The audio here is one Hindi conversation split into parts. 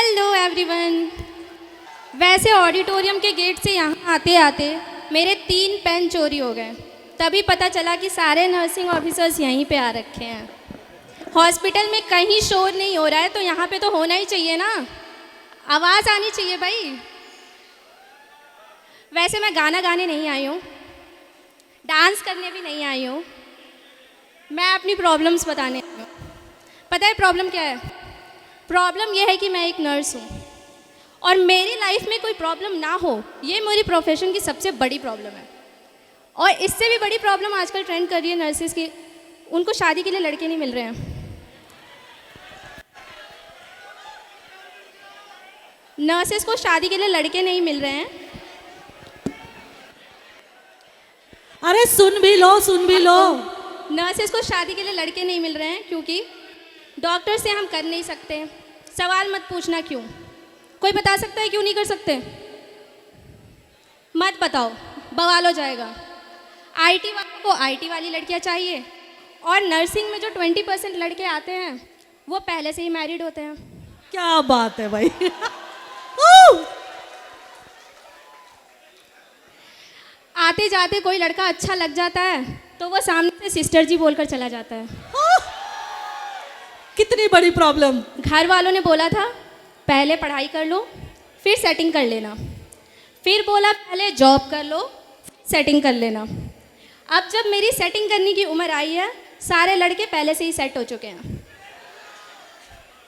Hello everyone. वैसे ऑडिटोरियम के गेट से यहाँ आते आते मेरे 3 पेन चोरी हो गए। तभी पता चला कि सारे नर्सिंग ऑफिसर्स यहीं पे आ रखे हैं। हॉस्पिटल में कहीं शोर नहीं हो रहा है तो यहाँ पे तो होना ही चाहिए ना, आवाज़ आनी चाहिए भाई। वैसे मैं गाना गाने नहीं आई हूँ, डांस करने भी नहीं आई हूँ, मैं अपनी प्रॉब्लम्स बताने आई हूँ। पता है प्रॉब्लम क्या है? प्रॉब्लम यह है कि मैं एक नर्स हूँ और मेरी लाइफ में कोई प्रॉब्लम ना हो, ये मेरी प्रोफेशन की सबसे बड़ी प्रॉब्लम है। और इससे भी बड़ी प्रॉब्लम आजकल ट्रेंड कर रही है नर्सेज की, उनको शादी के लिए लड़के नहीं मिल रहे हैं। नर्सेज को शादी के लिए लड़के नहीं मिल रहे हैं। अरे सुन भी लो, सुन भी लो। नर्सेज को शादी के लिए लड़के नहीं मिल रहे हैं क्योंकि डॉक्टर से हम कर नहीं सकते। सवाल मत पूछना क्यों, कोई बता सकता है क्यों नहीं कर सकते? मत बताओ, बवाल हो जाएगा। आईटी वालों को आईटी वाली लड़कियां चाहिए और नर्सिंग में जो 20% लड़के आते हैं वो पहले से ही मैरिड होते हैं। क्या बात है भाई। आते जाते कोई लड़का अच्छा लग जाता है तो वो सामने से सिस्टर जी बोलकर चला जाता है। कितनी बड़ी प्रॉब्लम। घर वालों ने बोला था पहले पढ़ाई कर लो फिर सेटिंग कर लेना, फिर बोला पहले जॉब कर लो फिर सेटिंग कर लेना। अब जब मेरी सेटिंग करने की उम्र आई है, सारे लड़के पहले से ही सेट हो चुके हैं।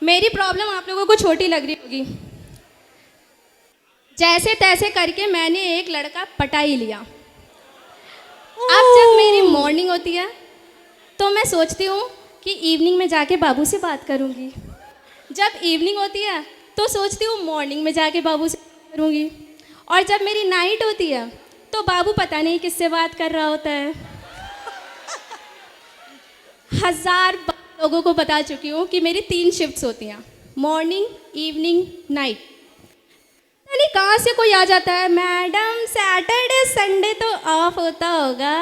मेरी प्रॉब्लम आप लोगों को छोटी लग रही होगी। जैसे तैसे करके मैंने एक लड़का पटा ही लिया। अब जब मेरी मॉर्निंग होती है तो मैं सोचती हूँ कि इवनिंग में जाके बाबू से बात करूँगी। जब इवनिंग होती है तो सोचती हूँ मॉर्निंग में जाके बाबू से बात करूँगी। और जब मेरी नाइट होती है तो बाबू पता नहीं किससे बात कर रहा होता है। 1000 बार लोगों को बता चुकी हूँ कि मेरी 3 शिफ्ट्स होती हैं, मॉर्निंग, इवनिंग, नाइट। नहीं कहाँ से कोई आ जाता है, मैडम सैटरडे संडे तो ऑफ होता होगा।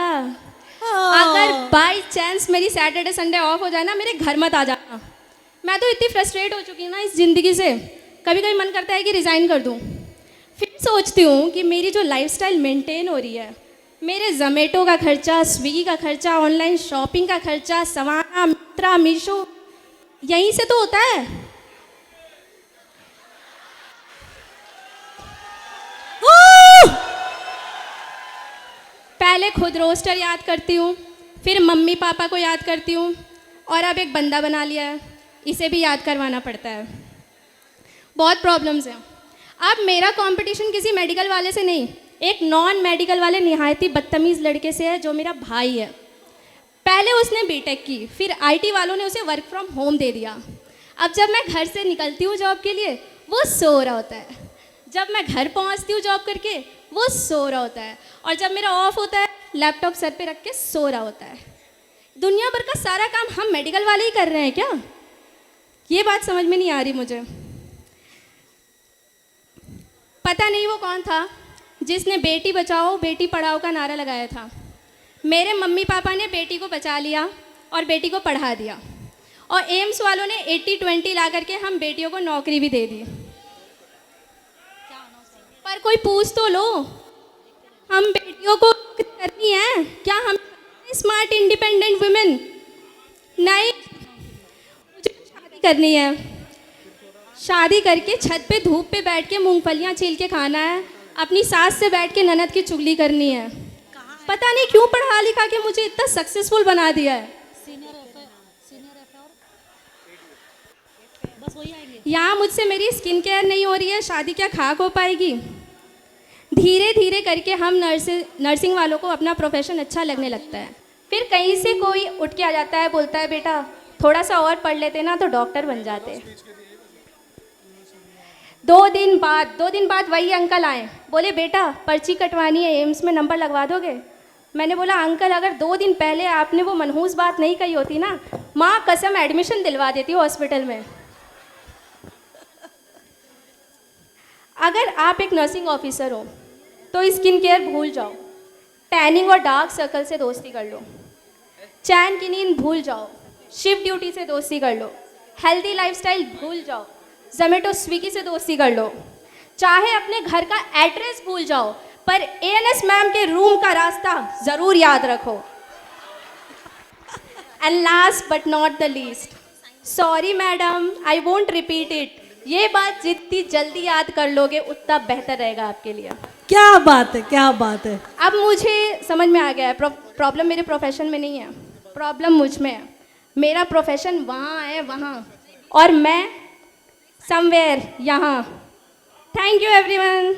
अगर बाई चांस मेरी सैटरडे संडे ऑफ हो जाए ना, मेरे घर मत आ जाना। मैं तो इतनी फ्रस्ट्रेट हो चुकी हूँ ना इस ज़िंदगी से, कभी कभी मन करता है कि रिज़ाइन कर दूँ। फिर सोचती हूँ कि मेरी जो लाइफस्टाइल मेंटेन हो रही है, मेरे ज़ोमैटो का खर्चा, स्विगी का खर्चा, ऑनलाइन शॉपिंग का खर्चा, सवाना, मित्रा, मीशो, यहीं से तो होता है। पहले खुद रोस्टर याद करती हूँ, फिर मम्मी पापा को याद करती हूँ और अब एक बंदा बना लिया है, इसे भी याद करवाना पड़ता है। बहुत प्रॉब्लम्स हैं। अब मेरा कंपटीशन किसी मेडिकल वाले से नहीं, एक नॉन मेडिकल वाले निहायत ही बदतमीज़ लड़के से है जो मेरा भाई है। पहले उसने बीटेक की, फिर आईटी वालों ने उसे वर्क फ्रॉम होम दे दिया। अब जब मैं घर से निकलती हूँ जॉब के लिए वो सो रहा होता है, जब मैं घर पहुँचती हूँ जॉब करके वो सो रहा होता है, और जब मेरा ऑफ होता है लैपटॉप सर पे रख के सो रहा होता है। दुनिया भर का सारा काम हम मेडिकल वाले ही कर रहे हैं क्या? ये बात समझ में नहीं आ रही मुझे। पता नहीं वो कौन था जिसने बेटी बचाओ बेटी पढ़ाओ का नारा लगाया था। मेरे मम्मी पापा ने बेटी को बचा लिया और बेटी को पढ़ा दिया, और एम्स वालों ने 80-20 ला करके हम बेटियों को नौकरी भी दे दी। पर कोई पूछ तो लो, हम बेटियों को करनी है क्या? हम स्मार्ट इंडिपेंडेंट वुमेन नहीं, मुझे शादी करनी है। शादी करके छत पे धूप पे बैठ के मूंगफलियाँ छील के खाना है, अपनी सास से बैठ के ननद की चुगली करनी है। पता नहीं क्यों पढ़ा लिखा के मुझे इतना सक्सेसफुल बना दिया है। यहाँ मुझसे मेरी स्किन केयर नहीं हो रही है, शादी क्या खाक हो पाएगी? धीरे धीरे करके हम नर्सिंग वालों को अपना प्रोफेशन अच्छा लगने लगता है। फिर कहीं से कोई उठ के आ जाता है, बोलता है बेटा थोड़ा सा और पढ़ लेते ना तो डॉक्टर बन जाते। 2 दिन बाद वही अंकल आए, बोले बेटा पर्ची कटवानी है, एम्स में नंबर लगवा दोगे? मैंने बोला अंकल अगर 2 दिन पहले आपने वो मनहूस बात नहीं कही होती ना, माँ कसम एडमिशन दिलवा देती हॉस्पिटल में। अगर आप एक नर्सिंग ऑफिसर हो तो स्किन केयर भूल जाओ, टैनिंग और डार्क सर्कल से दोस्ती कर लो, चैन की नींद भूल जाओ, शिफ्ट ड्यूटी से दोस्ती कर लो, हेल्दी लाइफस्टाइल भूल जाओ, जोमेटो स्विगी से दोस्ती कर लो, चाहे अपने घर का एड्रेस भूल जाओ, पर एएनएस मैम के रूम का रास्ता ज़रूर याद रखो। And last but not the least, sorry madam, I won't repeat it. ये बात जितनी जल्दी याद कर लोगे उतना बेहतर रहेगा आपके लिए। क्या बात है, क्या बात है। अब मुझे समझ में आ गया है, प्रॉब्लम मेरे प्रोफेशन में नहीं है, प्रॉब्लम मुझ में है। मेरा प्रोफेशन वहाँ है, वहाँ, और मैं समवेयर यहाँ। Thank you everyone.